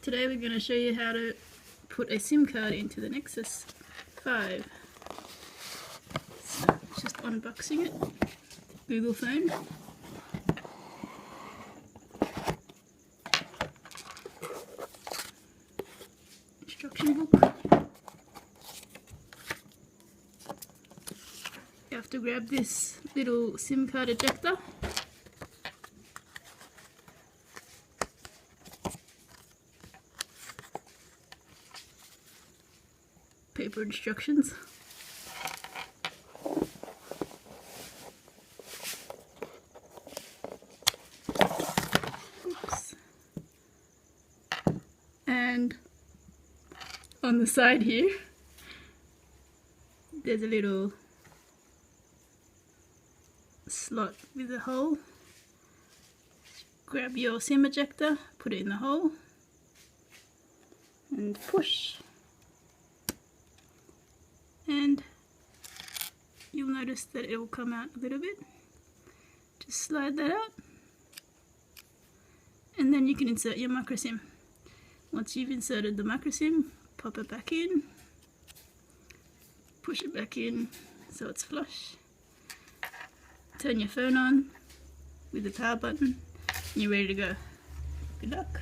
Today we're going to show you how to put a SIM card into the Nexus 5. So just unboxing it. Google phone. Instruction book. You have to grab this little SIM card ejector. Paper instructions. Oops. And on the side here, there's a little slot with a hole. Grab your SIM ejector, put it in the hole, and push. And you'll notice that it will come out a little bit. Just slide that out, and then you can insert your micro SIM. Once you've inserted the micro SIM, pop it back in, push it back in so it's flush, turn your phone on with the power button, and you're ready to go. Good luck.